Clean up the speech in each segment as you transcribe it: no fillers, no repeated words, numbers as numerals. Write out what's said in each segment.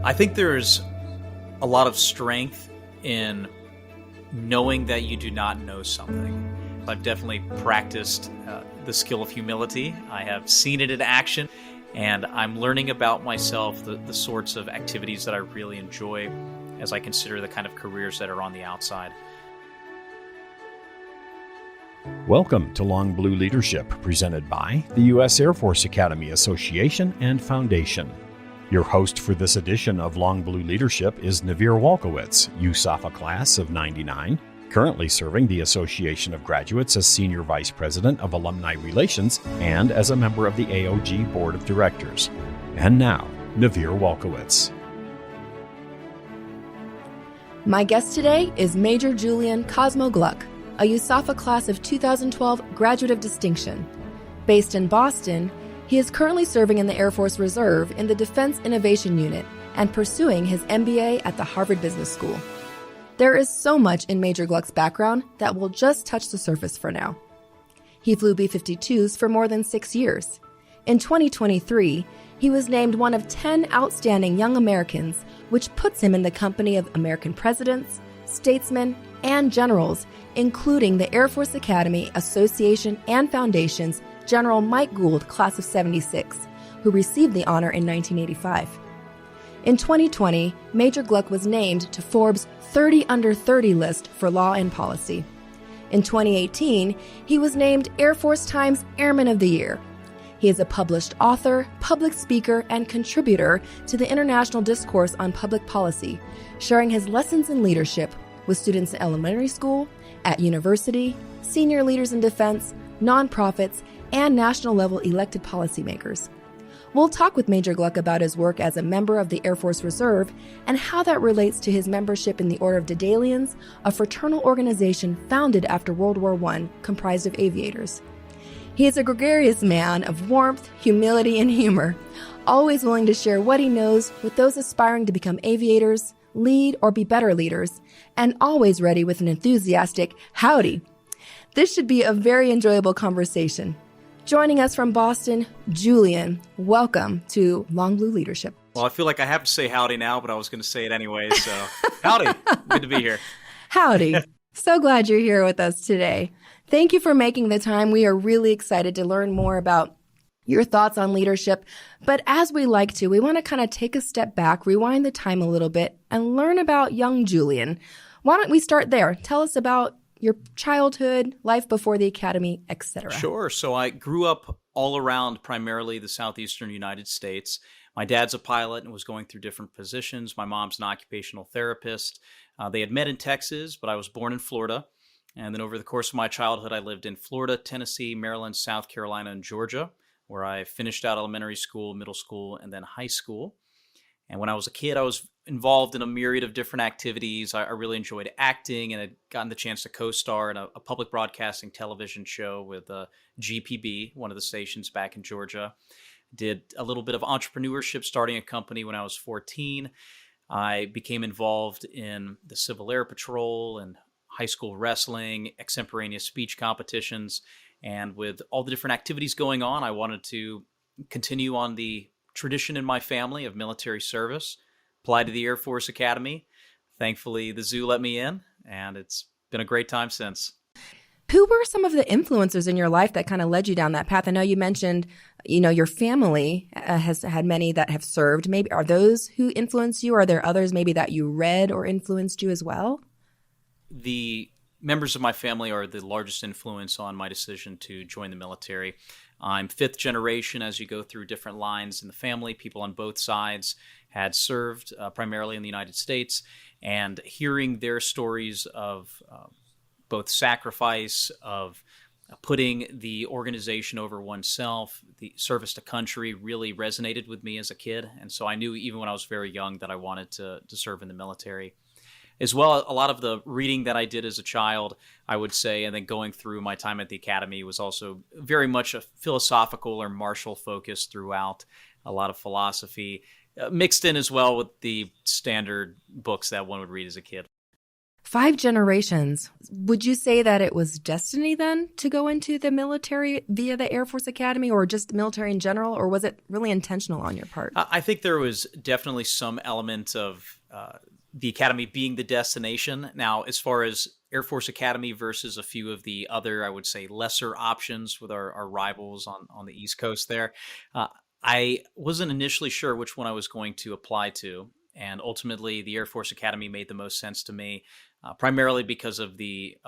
I think there's a lot of strength in knowing that you do not know something. I've definitely practiced the skill of humility. I have seen it in action, and I'm learning about myself, the sorts of activities that I really enjoy as I consider the kind of careers that are on the outside. Welcome to Long Blue Leadership, presented by the U.S. Air Force Academy Association and Foundation. Your host for this edition of Long Blue Leadership is Navir Walkowitz, USAFA class of 99, currently serving the Association of Graduates as Senior Vice President of Alumni Relations and as a member of the AOG Board of Directors. And now, Navir Walkowitz. My guest today is Major Julian Cosmo Gluck, a USAFA class of 2012 graduate of distinction. Based in Boston, he is currently serving in the Air Force Reserve in the Defense Innovation Unit and pursuing his MBA at the Harvard Business School. There is so much in Major Gluck's background that will just touch the surface for now. He flew B-52s for more than 6 years. In 2023, he was named one of 10 outstanding young Americans, which puts him in the company of American presidents, statesmen, and generals, including the Air Force Academy Association and Foundation's General Mike Gould, class of 76, who received the honor in 1985. In 2020, Major Gluck was named to Forbes' 30 Under 30 list for law and policy. In 2018, he was named Air Force Times Airman of the Year. He is a published author, public speaker, and contributor to the International Discourse on Public Policy, sharing his lessons in leadership with students in elementary school, at university, senior leaders in defense, nonprofits, and national-level elected policymakers. We'll talk with Major Gluck about his work as a member of the Air Force Reserve and how that relates to his membership in the Order of Daedalians, a fraternal organization founded after World War I comprised of aviators. He is a gregarious man of warmth, humility, and humor, always willing to share what he knows with those aspiring to become aviators, lead or be better leaders, and always ready with an enthusiastic howdy. This should be a very enjoyable conversation. Joining us from Boston, Julian, welcome to Long Blue Leadership. Well, I feel like I have to say howdy now, but I was going to say it anyway, so howdy. Good to be here. Howdy. So glad you're here with us today. Thank you for making the time. We are really excited to learn more about your thoughts on leadership. But as we like to, we want to kind of take a step back, rewind the time a little bit, and learn about young Julian. Why don't we start there? Tell us about your childhood, life before the academy, etc. Sure. So I grew up all around primarily the southeastern United States. My dad's a pilot and was going through different positions. My mom's an occupational therapist. They had met in Texas, but I was born in Florida. And then over the course of my childhood, I lived in Florida, Tennessee, Maryland, South Carolina, and Georgia, where I finished out elementary school, middle school, and then high school. And when I was a kid, I was involved in a myriad of different activities. I really enjoyed acting and had gotten the chance to co-star in a public broadcasting television show with GPB, one of the stations back in Georgia. Did a little bit of entrepreneurship, starting a company when I was 14. I became involved in the Civil Air Patrol and high school wrestling, extemporaneous speech competitions. And with all the different activities going on, I wanted to continue on the tradition in my family of military service, applied to the Air Force Academy. Thankfully, the zoo let me in, and it's been a great time since. Who were some of the influencers in your life that kind of led you down that path? I know you mentioned, your family has had many that have served. Maybe are those who influenced you? Or are there others maybe that you read or influenced you as well? The members of my family are the largest influence on my decision to join the military. I'm fifth generation as you go through different lines in the family. People on both sides had served primarily in the United States, and hearing their stories of both sacrifice, of putting the organization over oneself, the service to country really resonated with me as a kid. And so I knew even when I was very young that I wanted to serve in the military. As well, a lot of the reading that I did as a child, I would say, and then going through my time at the academy was also very much a philosophical or martial focus throughout. A lot of philosophy mixed in as well with the standard books that one would read as a kid. 5 generations. Would you say that it was destiny then to go into the military via the Air Force Academy, or just military in general, or was it really intentional on your part? I think there was definitely some element of the Academy being the destination. Now, as far as Air Force Academy versus a few of the other, I would say, lesser options with our rivals on the East Coast there, I wasn't initially sure which one I was going to apply to. And ultimately, the Air Force Academy made the most sense to me, primarily because of the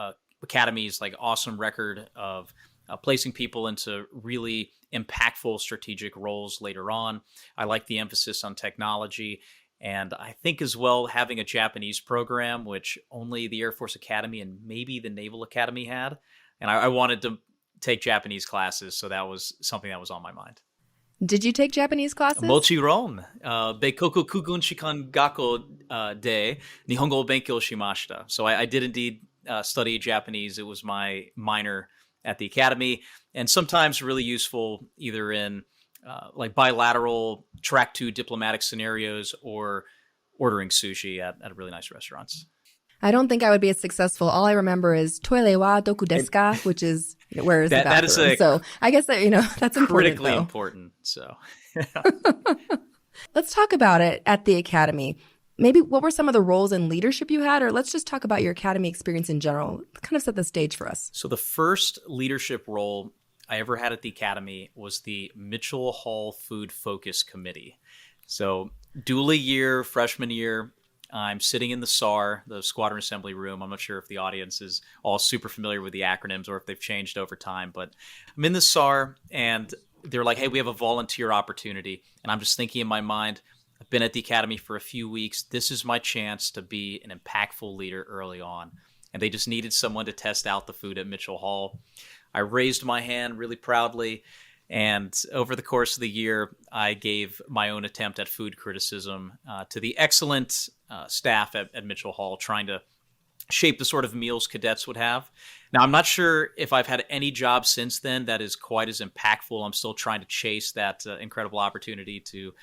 Academy's awesome record of placing people into really impactful strategic roles later on. I like the emphasis on technology. And I think as well, having a Japanese program, which only the Air Force Academy and maybe the Naval Academy had. And I wanted to take Japanese classes, so that was something that was on my mind. Did you take Japanese classes? Mochiron. Beikoku Kugun Shikan Gakko de Nihongo o Benkyou shimashita. So I did indeed study Japanese. It was my minor at the academy, and sometimes really useful either in bilateral track 2 diplomatic scenarios or ordering sushi at really nice restaurants. I don't think I would be as successful. All I remember is "Toire wa doku desu ka," which is where is the bathroom. So I guess that that's important. Critically important. So let's talk about it at the academy. Maybe what were some of the roles and leadership you had, or let's just talk about your academy experience in general. Kind of set the stage for us. So the first leadership role I ever had at the academy was the Mitchell Hall Food Focus Committee. So dually year, freshman year, I'm sitting in the SAR, the Squadron Assembly Room. I'm not sure if the audience is all super familiar with the acronyms or if they've changed over time, but I'm in the SAR and they're like, hey, we have a volunteer opportunity. And I'm just thinking in my mind, I've been at the academy for a few weeks. This is my chance to be an impactful leader early on. And they just needed someone to test out the food at Mitchell Hall. I raised my hand really proudly, and over the course of the year, I gave my own attempt at food criticism to the excellent staff at Mitchell Hall, trying to shape the sort of meals cadets would have. Now, I'm not sure if I've had any job since then that is quite as impactful. I'm still trying to chase that incredible opportunity to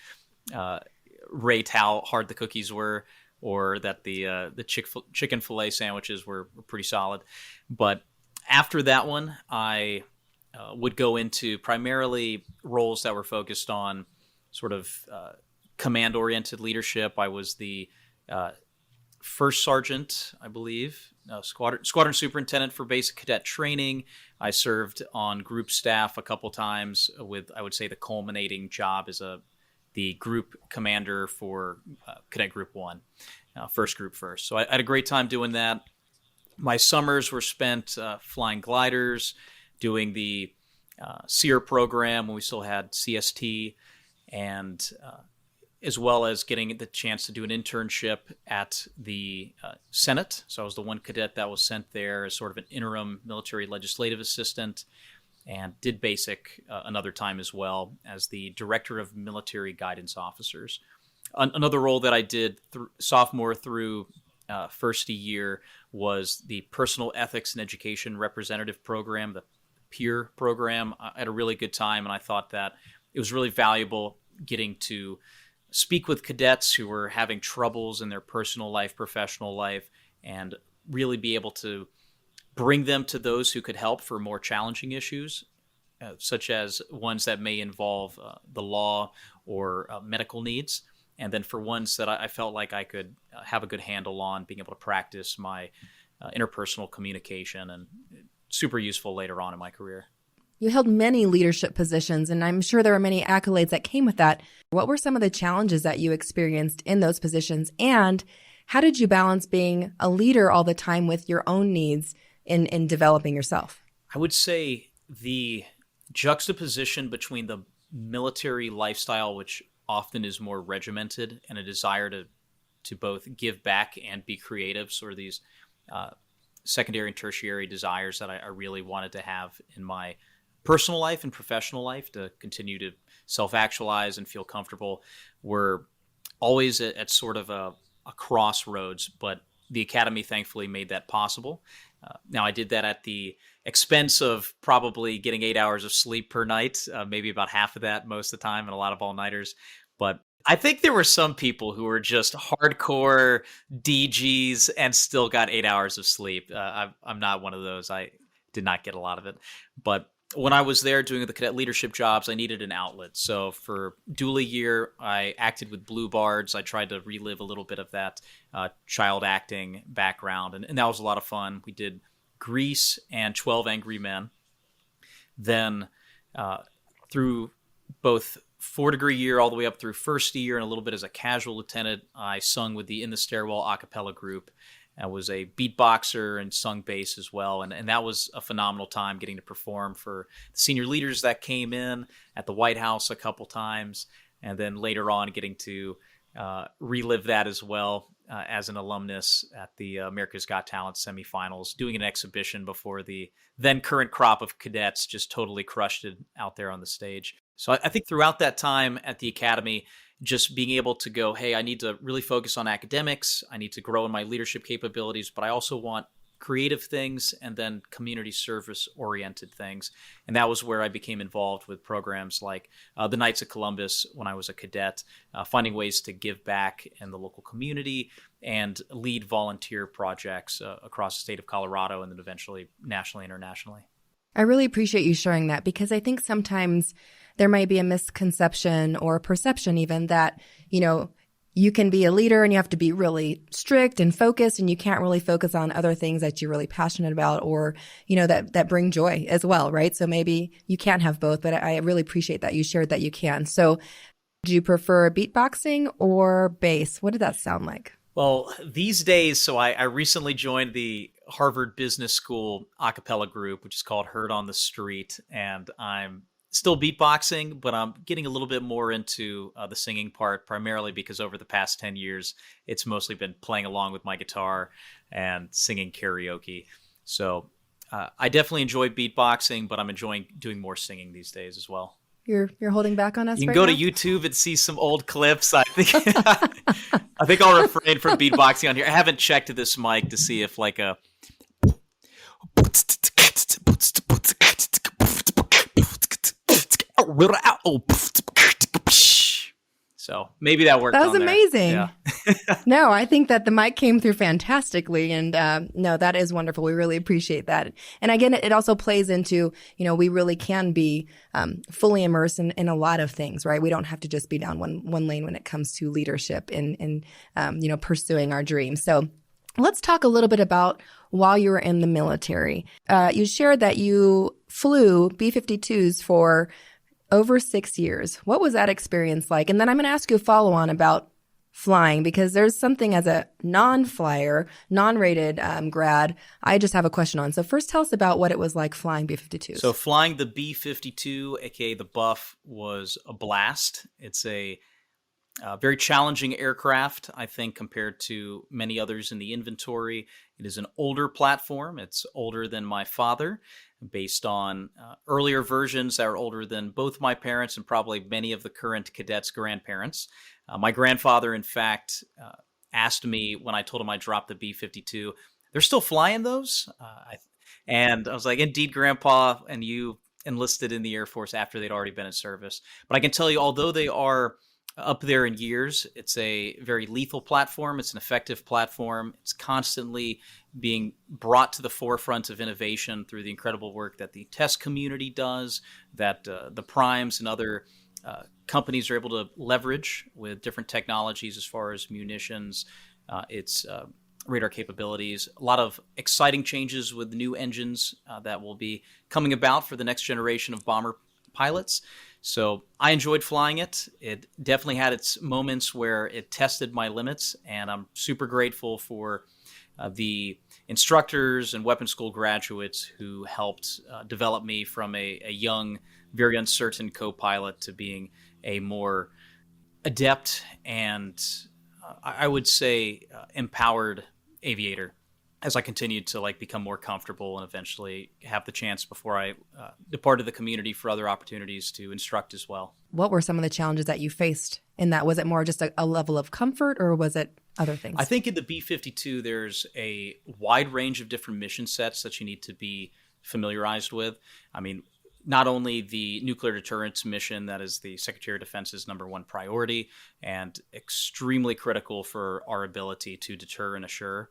rate how hard the cookies were, or that the chicken filet sandwiches were pretty solid. But after that one, I would go into primarily roles that were focused on sort of command-oriented leadership. I was the first sergeant, I believe, squadron superintendent for basic cadet training. I served on group staff a couple times with, I would say, the culminating job as the group commander for Cadet Group 1, first group first. So I had a great time doing that. My summers were spent flying gliders, doing the SEER program when we still had CST, and as well as getting the chance to do an internship at the Senate. So I was the one cadet that was sent there as sort of an interim military legislative assistant, and did basic another time as well as the director of military guidance officers. Another role that I did sophomore through first year was the personal ethics and education representative program, the peer program. I had a really good time, and I thought that it was really valuable getting to speak with cadets who were having troubles in their personal life, professional life, and really be able to bring them to those who could help for more challenging issues, such as ones that may involve the law or medical needs. And then for ones that I felt like I could have a good handle on, being able to practice my interpersonal communication, and super useful later on in my career. You held many leadership positions, and I'm sure there were many accolades that came with that. What were some of the challenges that you experienced in those positions, and how did you balance being a leader all the time with your own needs in developing yourself? I would say the juxtaposition between the military lifestyle, which often is more regimented, and a desire to both give back and be creative, sort of these secondary and tertiary desires that I really wanted to have in my personal life and professional life to continue to self-actualize and feel comfortable, were always at sort of a crossroads, but the academy thankfully made that possible. Now, I did that at the expense of probably getting 8 hours of sleep per night, maybe about half of that most of the time, and a lot of all-nighters. But I think there were some people who were just hardcore DGs and still got 8 hours of sleep. I'm not one of those. I did not get a lot of it. But when I was there doing the cadet leadership jobs, I needed an outlet. So for dual year, I acted with Blue Bards. I tried to relive a little bit of that child acting background, and that was a lot of fun. We did Grease and 12 Angry Men. Then through both 4-degree year all the way up through first year and a little bit as a casual lieutenant, I sung with the In the Stairwell a cappella group. I was a beatboxer and sung bass as well. And that was a phenomenal time getting to perform for the senior leaders that came in at the White House a couple times. And then later on getting to relive that as well as an alumnus at the America's Got Talent semifinals, doing an exhibition before the then current crop of cadets just totally crushed it out there on the stage. So I think throughout that time at the academy, just being able to go, hey, I need to really focus on academics. I need to grow in my leadership capabilities, but I also want creative things and then community service oriented things. And that was where I became involved with programs like the Knights of Columbus when I was a cadet, finding ways to give back in the local community and lead volunteer projects across the state of Colorado and then eventually nationally, internationally. I really appreciate you sharing that, because I think sometimes there might be a misconception or a perception even that, you can be a leader and you have to be really strict and focused, and you can't really focus on other things that you're really passionate about or, that bring joy as well, right? So maybe you can't have both, but I really appreciate that you shared that you can. So do you prefer beatboxing or bass? What did that sound like? Well, these days, so I recently joined the Harvard Business School a cappella group, which is called Heard on the Street, and I'm still beatboxing, but I'm getting a little bit more into the singing part, primarily because over the past 10 years, it's mostly been playing along with my guitar and singing karaoke. So I definitely enjoy beatboxing, but I'm enjoying doing more singing these days as well. You're holding back on us. You can right go now? to YouTube and see some old clips. I think I think I'll refrain from beatboxing on here. I haven't checked this mic to see if like a so maybe that worked. That was on there. amazing. Yeah. No, I think that the mic came through fantastically. And no, that is wonderful. We really appreciate that. And again, it also plays into, we really can be fully immersed in a lot of things, right? We don't have to just be down one lane when it comes to leadership and pursuing our dreams. So let's talk a little bit about while you were in the military. You shared that you flew B-52s for over 6 years. What was that experience like? And then I'm going to ask you a follow-on about flying, because there's something as a non-flyer, non-rated grad, I just have a question on. So first tell us about what it was like flying B-52s. So flying the B-52, aka the Buff, was a blast. It's a very challenging aircraft, I think, compared to many others in the inventory. It is an older platform. It's older than my father, based on earlier versions that are older than both my parents and probably many of the current cadets' grandparents. My grandfather, in fact, asked me when I told him I dropped the B-52, they're still flying those? And I was like, indeed, Grandpa, and you enlisted in the Air Force after they'd already been in service. But I can tell you, although they are up there in years, it's a very lethal platform. It's an effective platform. It's constantly being brought to the forefront of innovation through the incredible work that the test community does, that the primes and other companies are able to leverage with different technologies as far as munitions, its radar capabilities. A lot of exciting changes with new engines that will be coming about for the next generation of bomber pilots. So I enjoyed flying it. It definitely had its moments where it tested my limits, and I'm super grateful for the instructors and weapons school graduates who helped develop me from a young, very uncertain co-pilot to being a more adept and I would say empowered aviator as I continued to become more comfortable and eventually have the chance before I departed the community for other opportunities to instruct as well. What were some of the challenges that you faced in that? Was it more just a level of comfort, or was it other things? I think in the B-52, there's a wide range of different mission sets that you need to be familiarized with. I mean, not only the nuclear deterrence mission that is the Secretary of Defense's number one priority and extremely critical for our ability to deter and assure.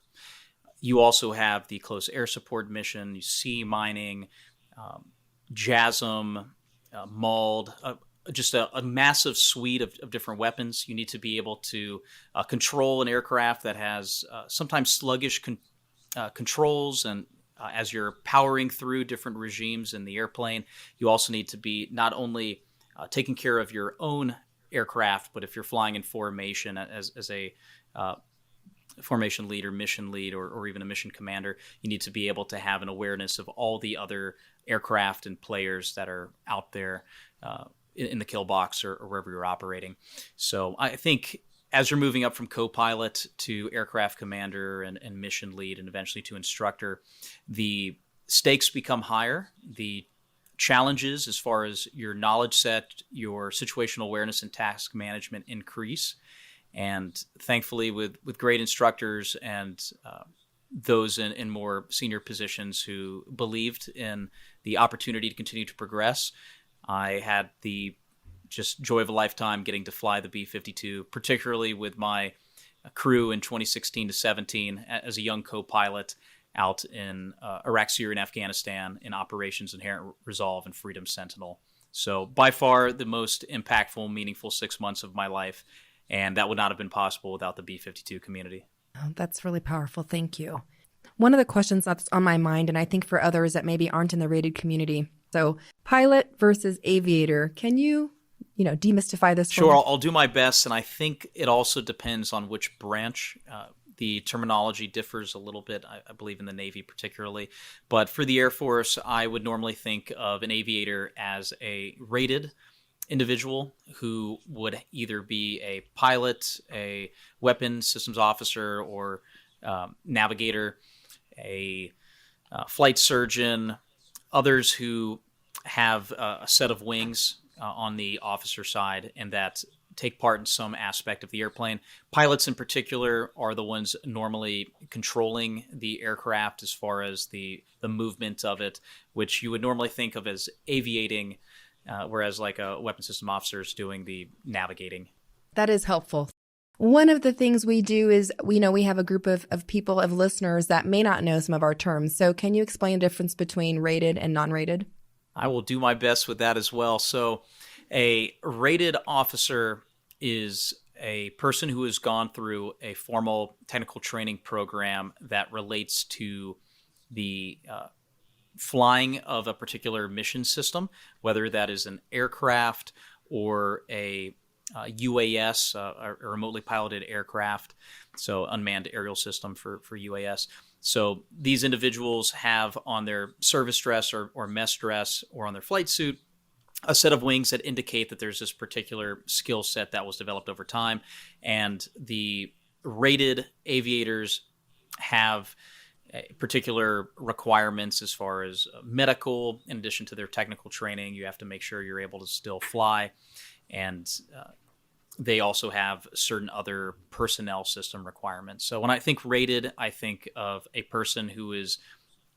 You also have the close air support mission, sea mining, JASM, MALD, just a massive suite of different weapons. You need to be able to control an aircraft that has sometimes sluggish controls, and as you're powering through different regimes in the airplane, you also need to be not only taking care of your own aircraft, but if you're flying in formation as a formation leader, mission lead, or even a mission commander, you need to be able to have an awareness of all the other aircraft and players that are out there in the kill box or wherever you're operating. So I think as you're moving up from co-pilot to aircraft commander and mission lead and eventually to instructor, the stakes become higher. The challenges as far as your knowledge set, your situational awareness and task management increase. And thankfully, with great instructors and those in more senior positions who believed in the opportunity to continue to progress, I had the just joy of a lifetime getting to fly the B-52, particularly with my crew in 2016 to 17 as a young co-pilot out in Iraq, Syria, and Afghanistan in Operations Inherent Resolve and Freedom Sentinel. So by far the most impactful, meaningful 6 months of my life. And that would not have been possible without the B-52 community. Oh, that's really powerful. Thank you. One of the questions that's on my mind, and I think for others that maybe aren't in the rated community. So pilot versus aviator. Can you demystify this for me? Sure, I'll do my best. And I think it also depends on which branch. The terminology differs a little bit, I believe, in the Navy particularly. But for the Air Force, I would normally think of an aviator as a rated individual who would either be a pilot, a weapons systems officer, or navigator, a flight surgeon, others who have a set of wings on the officer side and that take part in some aspect of the airplane. Pilots in particular are the ones normally controlling the aircraft as far as the movement of it, which you would normally think of as aviating, whereas like a weapon system officer is doing the navigating. That is helpful. One of the things we do is, we have a group of people, of listeners that may not know some of our terms. So can you explain the difference between rated and non-rated? I will do my best with that as well. So a rated officer is a person who has gone through a formal technical training program that relates to the flying of a particular mission system, whether that is an aircraft or a UAS, a remotely piloted aircraft, so unmanned aerial system for UAS. So these individuals have on their service dress or mess dress or on their flight suit a set of wings that indicate that there's this particular skill set that was developed over time. And the rated aviators have particular requirements as far as medical. In addition to their technical training, you have to make sure you're able to still fly. And they also have certain other personnel system requirements. So when I think rated, I think of a person who is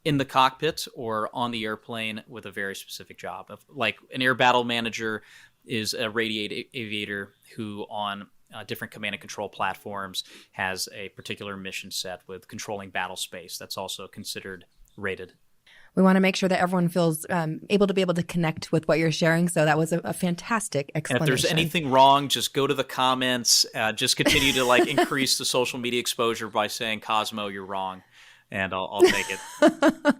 in the cockpit or on the airplane with a very specific job. Like an air battle manager is a rated aviator who on different command and control platforms has a particular mission set with controlling battle space. That's also considered rated. We want to make sure that everyone feels able to connect with what you're sharing. So that was a fantastic explanation. And if there's anything wrong, just go to the comments. Just continue to increase the social media exposure by saying, Cosmo, you're wrong. And I'll take it.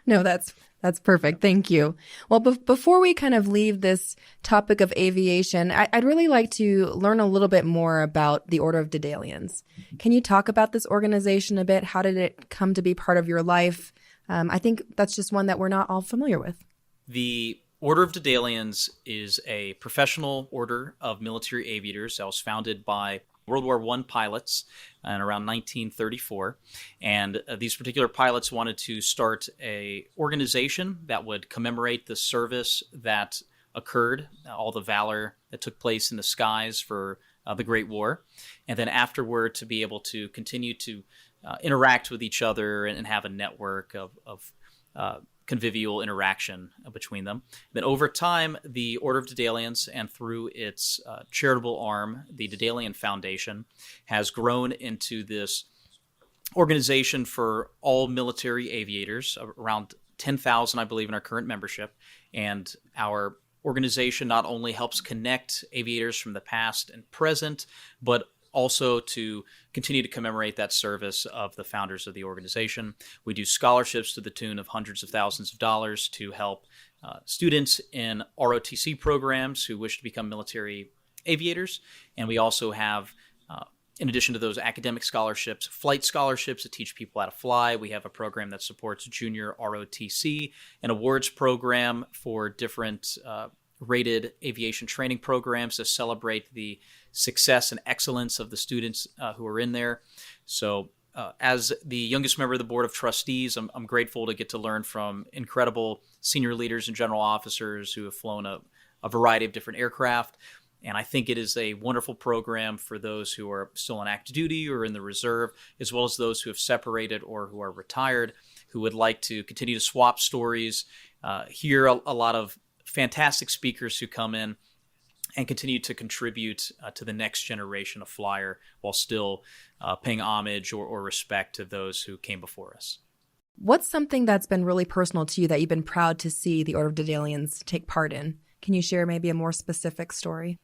No, that's perfect. Thank you. Well, before we kind of leave this topic of aviation, I'd really like to learn a little bit more about the Order of Daedalians. Can you talk about this organization a bit? How did it come to be part of your life? I think that's just one that we're not all familiar with. The Order of Daedalians is a professional order of military aviators that was founded by World War I pilots in around 1934. And these particular pilots wanted to start an organization that would commemorate the service that occurred, all the valor that took place in the skies for the Great War. And then afterward to be able to continue to interact with each other and have a network of convivial interaction between them. Then over time, the Order of Daedalians, and through its charitable arm, the Daedalian Foundation, has grown into this organization for all military aviators, around 10,000, I believe, in our current membership. And our organization not only helps connect aviators from the past and present, but also to continue to commemorate that service of the founders of the organization. We do scholarships to the tune of hundreds of thousands of dollars to help students in ROTC programs who wish to become military aviators. And we also have, in addition to those academic scholarships, flight scholarships to teach people how to fly. We have a program that supports junior ROTC, an awards program for different rated aviation training programs to celebrate the success and excellence of the students who are in there. So as the youngest member of the Board of Trustees, I'm grateful to get to learn from incredible senior leaders and general officers who have flown a variety of different aircraft. And I think it is a wonderful program for those who are still on active duty or in the reserve, as well as those who have separated or who are retired, who would like to continue to swap stories, hear a lot of fantastic speakers who come in and continue to contribute to the next generation of flyer while still paying homage or respect to those who came before us. What's something that's been really personal to you that you've been proud to see the Order of Daedalians take part in? Can you share maybe a more specific story?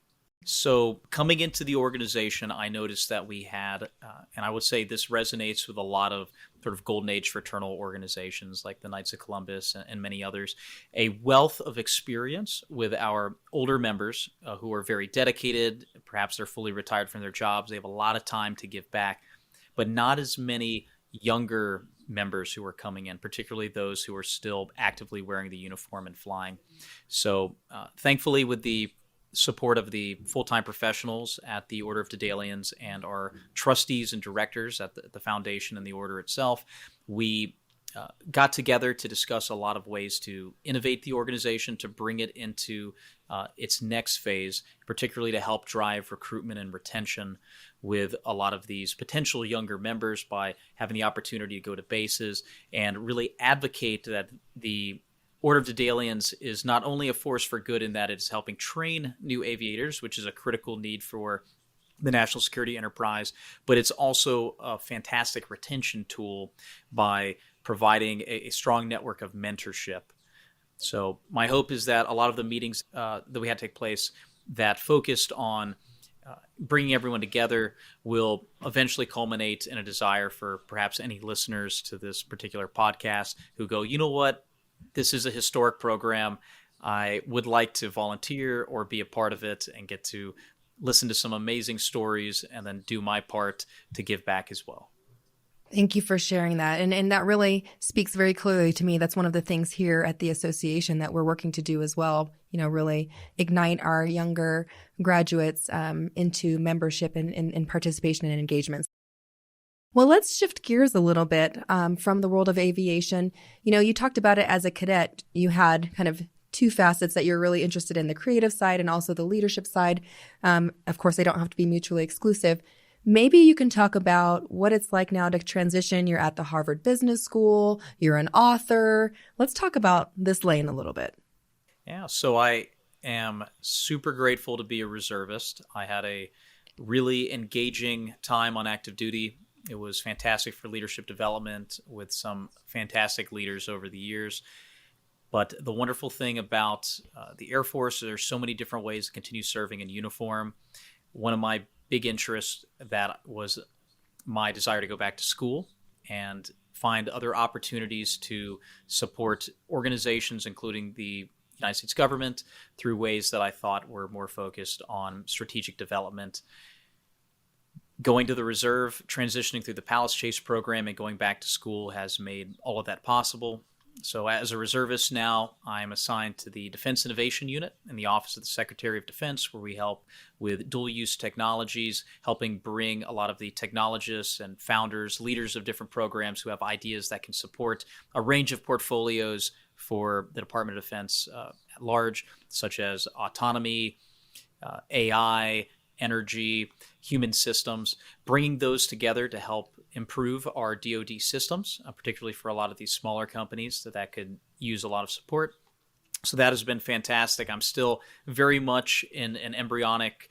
So coming into the organization, I noticed that we had, and I would say this resonates with a lot of sort of golden age fraternal organizations like the Knights of Columbus and many others, a wealth of experience with our older members who are very dedicated. Perhaps they're fully retired from their jobs. They have a lot of time to give back, but not as many younger members who are coming in, particularly those who are still actively wearing the uniform and flying. So thankfully, with the support of the full-time professionals at the Order of Daedalians and our trustees and directors at the foundation and the order itself, we got together to discuss a lot of ways to innovate the organization, to bring it into its next phase, particularly to help drive recruitment and retention with a lot of these potential younger members by having the opportunity to go to bases and really advocate that the Order of Daedalians is not only a force for good in that it's helping train new aviators, which is a critical need for the national security enterprise, but it's also a fantastic retention tool by providing a strong network of mentorship. So my hope is that a lot of the meetings that we had take place that focused on bringing everyone together will eventually culminate in a desire for perhaps any listeners to this particular podcast who go, you know what? This is a historic program. I would like to volunteer or be a part of it and get to listen to some amazing stories and then do my part to give back as well. Thank you for sharing that. And that really speaks very clearly to me. That's one of the things here at the association that we're working to do as well, really ignite our younger graduates into membership and participation and engagements. Well, let's shift gears a little bit from the world of aviation. You talked about it as a cadet. You had kind of two facets that you're really interested in, the creative side and also the leadership side. Of course, they don't have to be mutually exclusive. Maybe you can talk about what it's like now to transition. You're at the Harvard Business School. You're an author. Let's talk about this lane a little bit. Yeah, so I am super grateful to be a reservist. I had a really engaging time on active duty. It was fantastic for leadership development with some fantastic leaders over the years. But the wonderful thing about the Air Force, there's so many different ways to continue serving in uniform. One of my big interests that was my desire to go back to school and find other opportunities to support organizations, including the United States government, through ways that I thought were more focused on strategic development. Going to the reserve, transitioning through the Palace Chase program, and going back to school has made all of that possible. So as a reservist now, I'm assigned to the Defense Innovation Unit in the Office of the Secretary of Defense, where we help with dual-use technologies, helping bring a lot of the technologists and founders, leaders of different programs who have ideas that can support a range of portfolios for the Department of Defense at large, such as autonomy, AI, energy, human systems, bringing those together to help improve our DoD systems, particularly for a lot of these smaller companies that could use a lot of support. So that has been fantastic. I'm still very much in an embryonic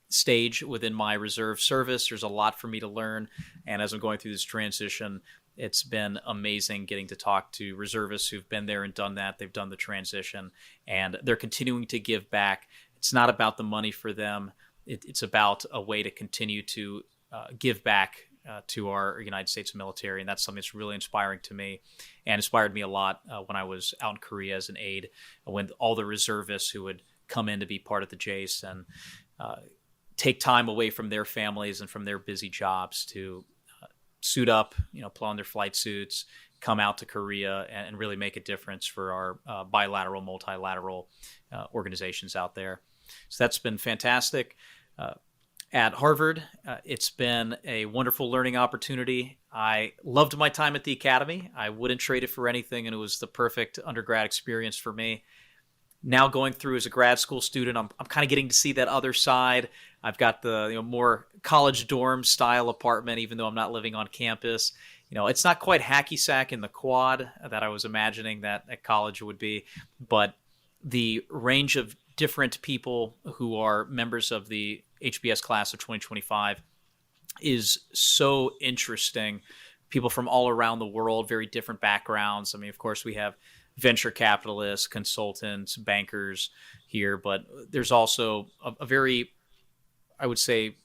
stage within my reserve service. There's a lot for me to learn. And as I'm going through this transition, it's been amazing getting to talk to reservists who've been there and done that. They've done the transition, and they're continuing to give back. It's not about the money for them. It's about a way to continue to give back to our United States military, and that's something that's really inspiring to me and inspired me a lot when I was out in Korea as an aide, when all the reservists who would come in to be part of the JACE and take time away from their families and from their busy jobs to suit up, put on their flight suits, come out to Korea and really make a difference for our bilateral, multilateral organizations out there. So that's been fantastic. At Harvard, it's been a wonderful learning opportunity. I loved my time at the academy. I wouldn't trade it for anything, and it was the perfect undergrad experience for me. Now going through as a grad school student, I'm kind of getting to see that other side. I've got the more college dorm style apartment, even though I'm not living on campus. It's not quite hacky sack in the quad that I was imagining that at college would be, but the range of different people who are members of the HBS class of 2025 is so interesting. People from all around the world, very different backgrounds. I mean, of course, we have venture capitalists, consultants, bankers here, but there's also a very, I would say,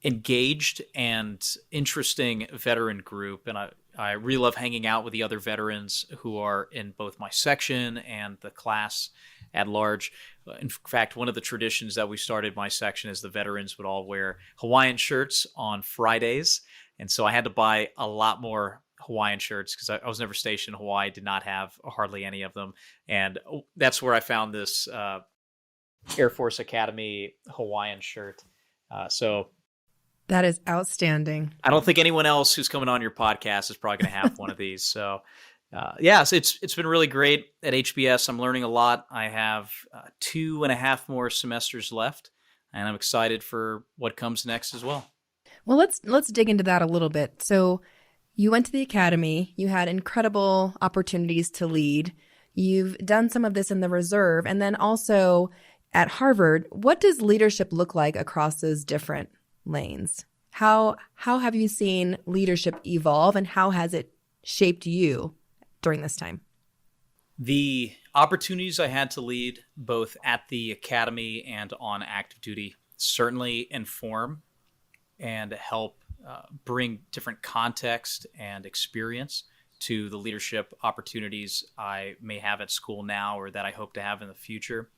engaged and interesting veteran group. And I really love hanging out with the other veterans who are in both my section and the class at large. In fact, one of the traditions that we started my section is the veterans would all wear Hawaiian shirts on Fridays. And so I had to buy a lot more Hawaiian shirts because I was never stationed in Hawaii, did not have hardly any of them. And that's where I found this Air Force Academy Hawaiian shirt. So that is outstanding. I don't think anyone else who's coming on your podcast is probably going to have one of these. So so it's been really great at HBS. I'm learning a lot. I have 2.5 more semesters left, and I'm excited for what comes next as well. Well, let's dig into that a little bit. So you went to the academy. You had incredible opportunities to lead. You've done some of this in the reserve, and then also at Harvard. What does leadership look like across those different lanes? How have you seen leadership evolve, and how has it shaped you during this time? The opportunities I had to lead both at the academy and on active duty certainly inform and help bring different context and experience to the leadership opportunities I may have at school now or that I hope to have in the future.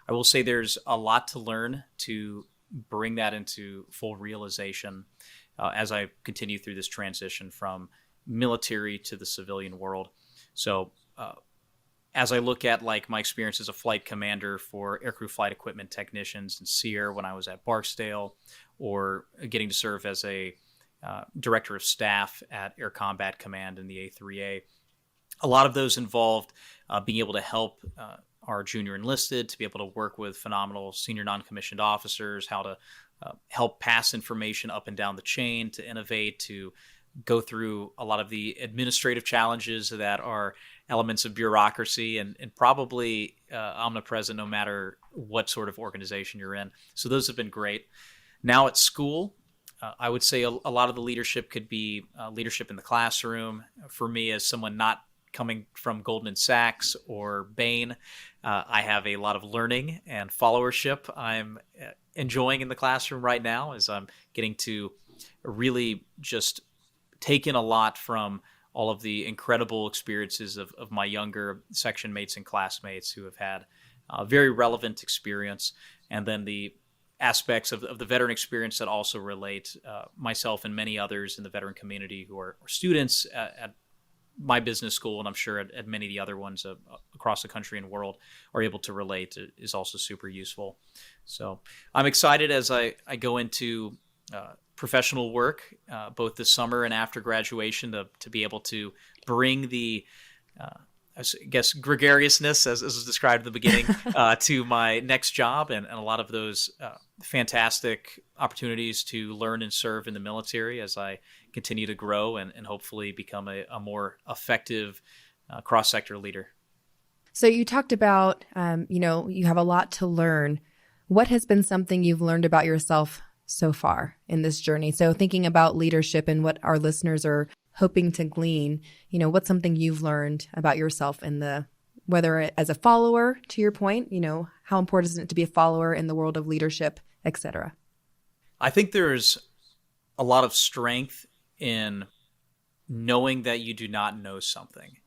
I will say there's a lot to learn to bring that into full realization as I continue through this transition from military to the civilian world. So as I look at my experience as a flight commander for aircrew flight equipment technicians in SEER when I was at Barksdale, or getting to serve as a director of staff at Air Combat Command in the A3A, a lot of those involved being able to help our junior enlisted to be able to work with phenomenal senior non-commissioned officers, how to help pass information up and down the chain, to innovate, to go through a lot of the administrative challenges that are elements of bureaucracy and probably omnipresent no matter what sort of organization you're in. So those have been great. Now at school, I would say a lot of the leadership could be leadership in the classroom. For me, as someone not coming from Goldman Sachs or Bain, I have a lot of learning and followership I'm enjoying in the classroom right now as I'm getting to really just take in a lot from all of the incredible experiences of my younger section mates and classmates who have had very relevant experience, and then the aspects of the veteran experience that also relate myself and many others in the veteran community who are students at my business school, and I'm sure at many of the other ones across the country and world are able to relate, is also super useful. So I'm excited as I go into professional work, both this summer and after graduation, to be able to bring the, I guess, gregariousness, as was described at the beginning, to my next job, and a lot of those fantastic opportunities to learn and serve in the military as I continue to grow and hopefully become a more effective cross-sector leader. So you talked about, you have a lot to learn. What has been something you've learned about yourself so far in this journey? So thinking about leadership and what our listeners are hoping to glean, what's something you've learned about yourself whether as a follower, to your point, how important is it to be a follower in the world of leadership, et cetera? I think there's a lot of strength in knowing that you do not know something.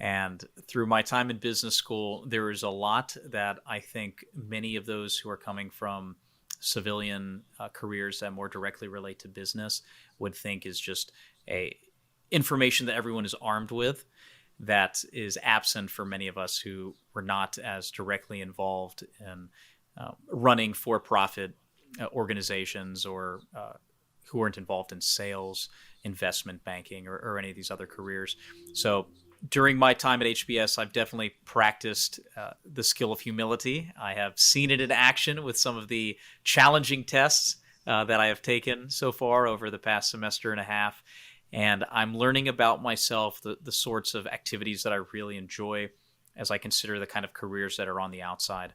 And through my time in business school, there is a lot that I think many of those who are coming from civilian careers that more directly relate to business would think is just information that everyone is armed with that is absent for many of us who were not as directly involved in running for-profit organizations or who weren't involved in sales, investment banking, or any of these other careers. So during my time at HBS, I've definitely practiced the skill of humility. I have seen it in action with some of the challenging tests that I have taken so far over the past semester and a half. And I'm learning about myself, the sorts of activities that I really enjoy as I consider the kind of careers that are on the outside.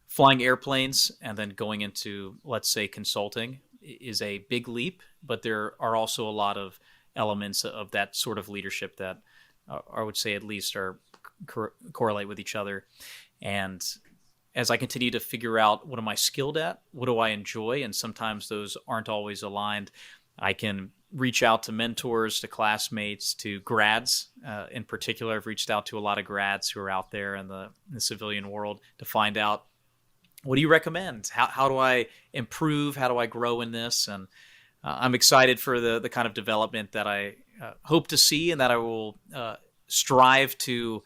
Flying airplanes and then going into, let's say, consulting is a big leap, but there are also a lot of elements of that sort of leadership that I would say at least are correlate with each other. And as I continue to figure out what am I skilled at, what do I enjoy, and sometimes those aren't always aligned, I can reach out to mentors, to classmates, to grads. In particular, I've reached out to a lot of grads who are out there in the civilian world to find out, what do you recommend? How do I improve? How do I grow in this? And I'm excited for the kind of development that I hope to see and that I will strive to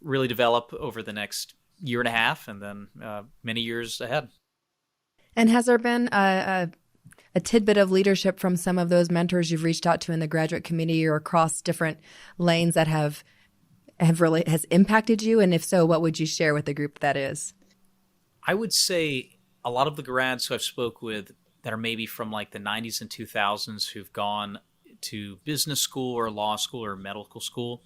really develop over the next year and a half and then many years ahead. And has there been a tidbit of leadership from some of those mentors you've reached out to in the graduate community or across different lanes that has impacted you? And if so, what would you share with the group that is? I would say a lot of the grads who I've spoke with that are maybe from like the 90s and 2000s who've gone to business school or law school or medical school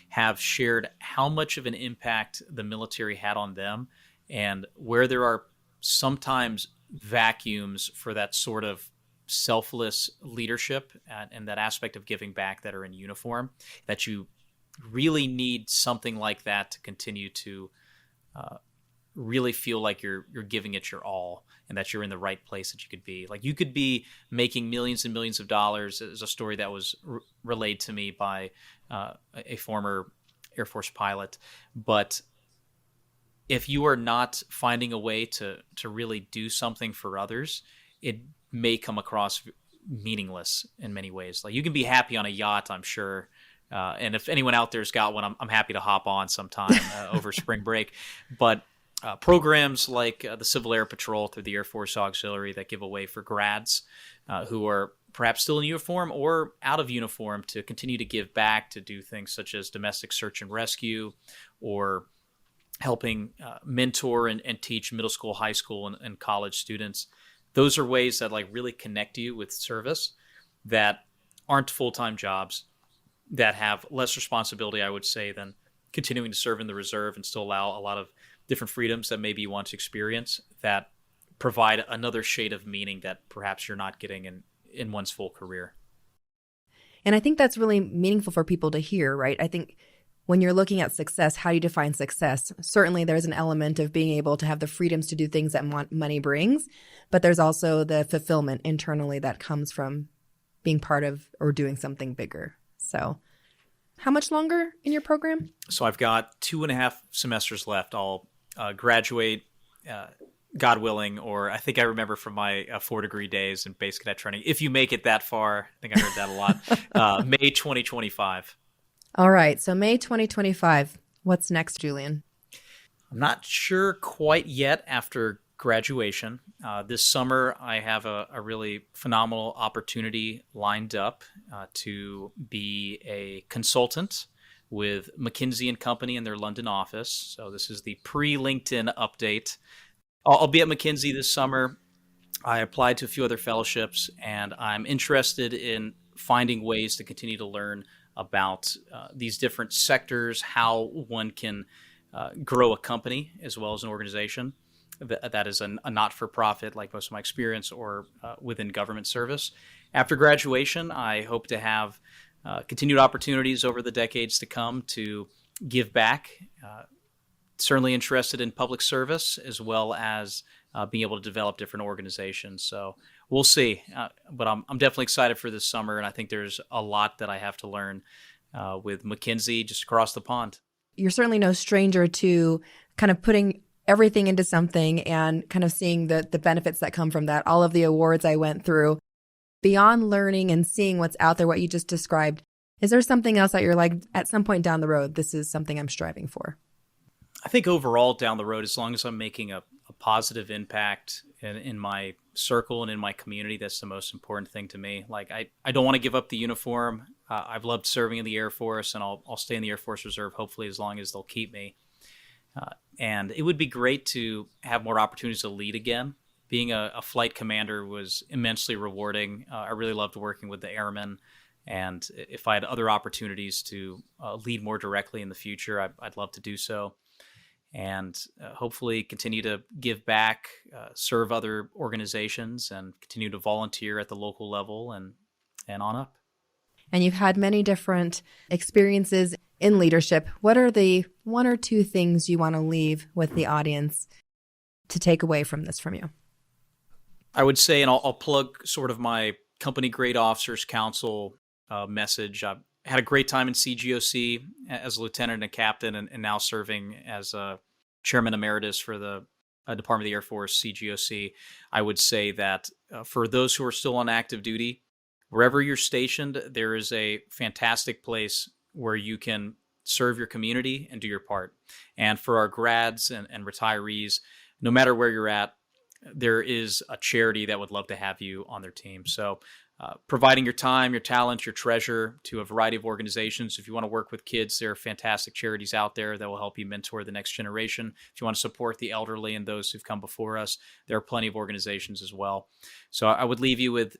have shared how much of an impact the military had on them, and where there are sometimes vacuums for that sort of selfless leadership and that aspect of giving back that are in uniform, that you really need something like that to continue to really feel like you're giving it your all and that you're in the right place that you could be. Like you could be making millions and millions of dollars. Is a story that was relayed to me by a former Air Force pilot. But if you are not finding a way to really do something for others, it may come across meaningless in many ways. Like you can be happy on a yacht, I'm sure. And if anyone out there's got one, I'm happy to hop on sometime over spring break. But programs like the Civil Air Patrol through the Air Force Auxiliary that give away for grads who are perhaps still in uniform or out of uniform to continue to give back, to do things such as domestic search and rescue or helping mentor and teach middle school, high school, and college students. Those are ways that like really connect you with service that aren't full-time jobs, that have less responsibility, I would say, than continuing to serve in the reserve and still allow a lot of different freedoms that maybe you want to experience that provide another shade of meaning that perhaps you're not getting in one's full career. And I think that's really meaningful for people to hear, right? I think when you're looking at success, how do you define success? Certainly there's an element of being able to have the freedoms to do things that money brings, but there's also the fulfillment internally that comes from being part of or doing something bigger. So how much longer in your program? So I've got 2.5 semesters left. I'll graduate, God willing, or I think I remember from my 4-degree days in base cadet training, if you make it that far, I think I heard that a lot, May 2025. All right. So May 2025. What's next, Julian? I'm not sure quite yet after graduation. This summer, I have a really phenomenal opportunity lined up to be a consultant with McKinsey & Company in their London office. So this is the pre-LinkedIn update. I'll be at McKinsey this summer. I applied to a few other fellowships, and I'm interested in finding ways to continue to learn about these different sectors, how one can grow a company as well as an organization that is a not-for-profit, like most of my experience, or within government service. After graduation, I hope to have continued opportunities over the decades to come to give back. Certainly interested in public service as well as being able to develop different organizations. So we'll see. But I'm definitely excited for this summer, and I think there's a lot that I have to learn with McKinsey just across the pond. You're certainly no stranger to kind of putting everything into something and kind of seeing the benefits that come from that. All of the awards I went through, beyond learning and seeing what's out there, what you just described, is there something else that you're like, at some point down the road, this is something I'm striving for? I think overall down the road, as long as I'm making a positive impact in my circle and in my community, that's the most important thing to me. Like, I don't want to give up the uniform. I've loved serving in the Air Force, and I'll stay in the Air Force Reserve, hopefully, as long as they'll keep me. And it would be great to have more opportunities to lead again. Being a flight commander was immensely rewarding. I really loved working with the airmen. And if I had other opportunities to lead more directly in the future, I'd love to do so. And hopefully continue to give back, serve other organizations, and continue to volunteer at the local level and on up. And you've had many different experiences in leadership. What are the one or two things you want to leave with the audience to take away from this from you? I would say, and I'll plug sort of my Company Grade Officers Council message. I've had a great time in CGOC as a lieutenant and a captain, and now serving as a chairman emeritus for the Department of the Air Force, CGOC. I would say that for those who are still on active duty, wherever you're stationed, there is a fantastic place where you can serve your community and do your part. And for our grads and retirees, no matter where you're at, there is a charity that would love to have you on their team. So providing your time, your talent, your treasure to a variety of organizations. If you want to work with kids, there are fantastic charities out there that will help you mentor the next generation. If you want to support the elderly and those who've come before us, there are plenty of organizations as well. So I would leave you with,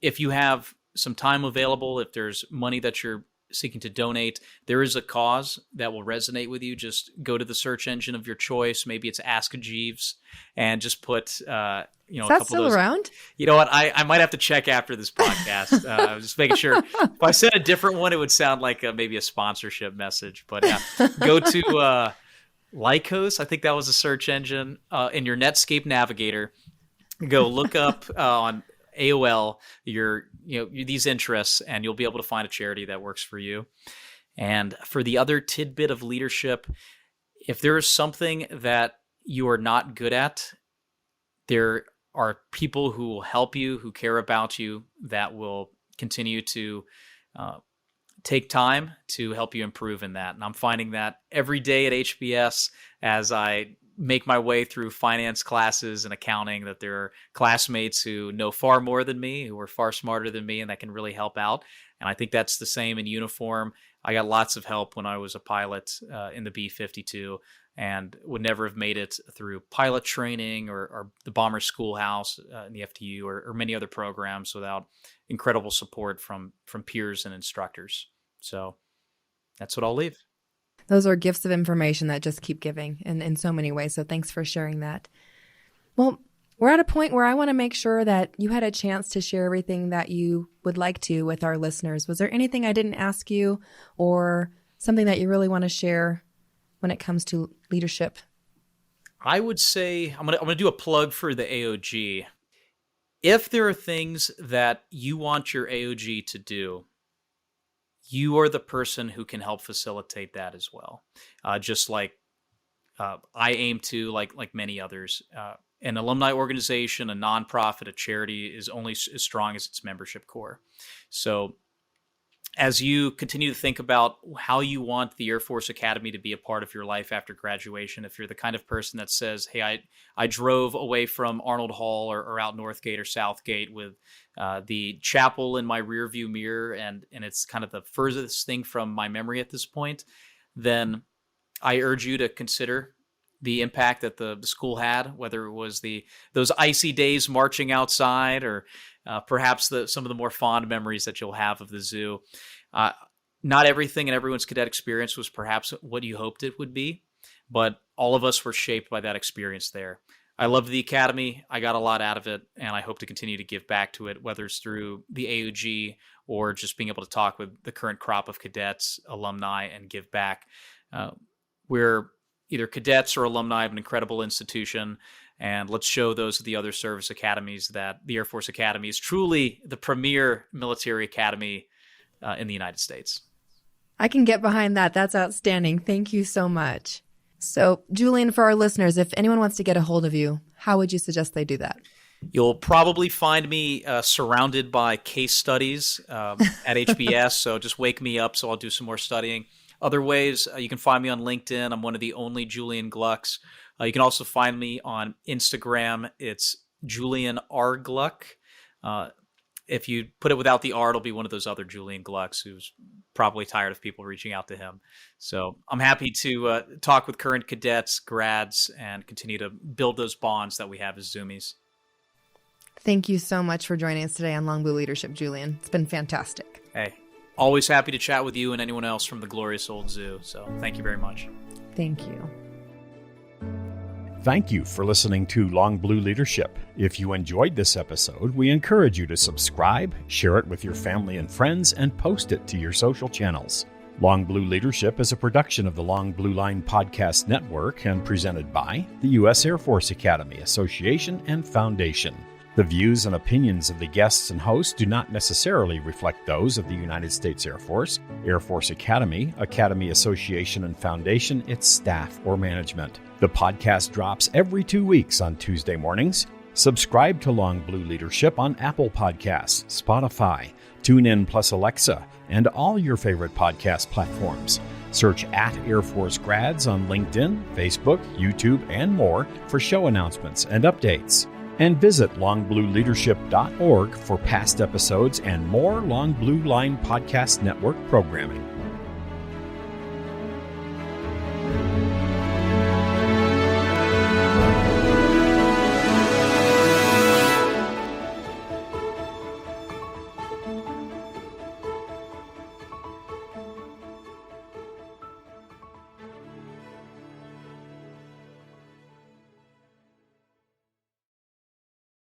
if you have some time available, if there's money that you're seeking to donate, there is a cause that will resonate with you. Just go to the search engine of your choice. Maybe it's Ask Jeeves, and just put, Is a that couple still of those. around? You know what? I might have to check after this podcast. I was just making sure. If I said a different one, it would sound like maybe a sponsorship message. But yeah, go to Lycos. I think that was a search engine in your Netscape navigator. Go look up on AOL these interests, and you'll be able to find a charity that works for you. And for the other tidbit of leadership, if there is something that you are not good at, there are people who will help you, who care about you, that will continue to take time to help you improve in that. And I'm finding that every day at HBS as I make my way through finance classes and accounting, that there are classmates who know far more than me, who are far smarter than me, and that can really help out. And I think that's the same in uniform. I got lots of help when I was a pilot in the B-52, and would never have made it through pilot training or the Bomber Schoolhouse in the FTU or many other programs without incredible support from peers and instructors. So that's what I'll leave. Those are gifts of information that just keep giving in so many ways. So thanks for sharing that. Well, we're at a point where I want to make sure that you had a chance to share everything that you would like to with our listeners. Was there anything I didn't ask you, or something that you really want to share when it comes to leadership? I would say I'm gonna do a plug for the AOG. If there are things that you want your AOG to do, you are the person who can help facilitate that as well. Just like I aim to, like many others. An alumni organization, a nonprofit, a charity is only as strong as its membership core. So as you continue to think about how you want the Air Force Academy to be a part of your life after graduation, if you're the kind of person that says, hey, I drove away from Arnold Hall or out Northgate or Southgate with the chapel in my rearview mirror, and it's kind of the furthest thing from my memory at this point, then I urge you to consider the impact that the school had, whether it was those icy days marching outside, or perhaps some of the more fond memories that you'll have of the zoo. Not everything in everyone's cadet experience was perhaps what you hoped it would be, but all of us were shaped by that experience there. I loved the Academy. I got a lot out of it, and I hope to continue to give back to it, whether it's through the AUG or just being able to talk with the current crop of cadets, alumni, and give back. We're either cadets or alumni of an incredible institution, and let's show those of the other service academies that the Air Force Academy is truly the premier military academy in the United States. I can get behind that. That's outstanding. Thank you so much. So, Julian, for our listeners, if anyone wants to get a hold of you, how would you suggest they do that? You'll probably find me surrounded by case studies at HBS, so just wake me up so I'll do some more studying. Other ways, you can find me on LinkedIn. I'm one of the only Julian Glucks. You can also find me on Instagram. It's Julian R. Gluck. If you put it without the R, it'll be one of those other Julian Glucks who's probably tired of people reaching out to him. So I'm happy to talk with current cadets, grads, and continue to build those bonds that we have as Zoomies. Thank you so much for joining us today on Long Blue Leadership, Julian. It's been fantastic. Hey, always happy to chat with you and anyone else from the glorious old zoo. So thank you very much. Thank you. Thank you for listening to Long Blue Leadership. If you enjoyed this episode, we encourage you to subscribe, share it with your family and friends, and post it to your social channels. Long Blue Leadership is a production of the Long Blue Line Podcast Network and presented by the U.S. Air Force Academy Association and Foundation. The views and opinions of the guests and hosts do not necessarily reflect those of the United States Air Force Academy, Academy Association and Foundation, its staff, or management. The podcast drops every 2 weeks on Tuesday mornings. Subscribe to Long Blue Leadership on Apple Podcasts, Spotify, TuneIn plus Alexa, and all your favorite podcast platforms. Search @Air Force Grads on LinkedIn, Facebook, YouTube, and more for show announcements and updates. And visit longblueleadership.org for past episodes and more Long Blue Line Podcast Network programming.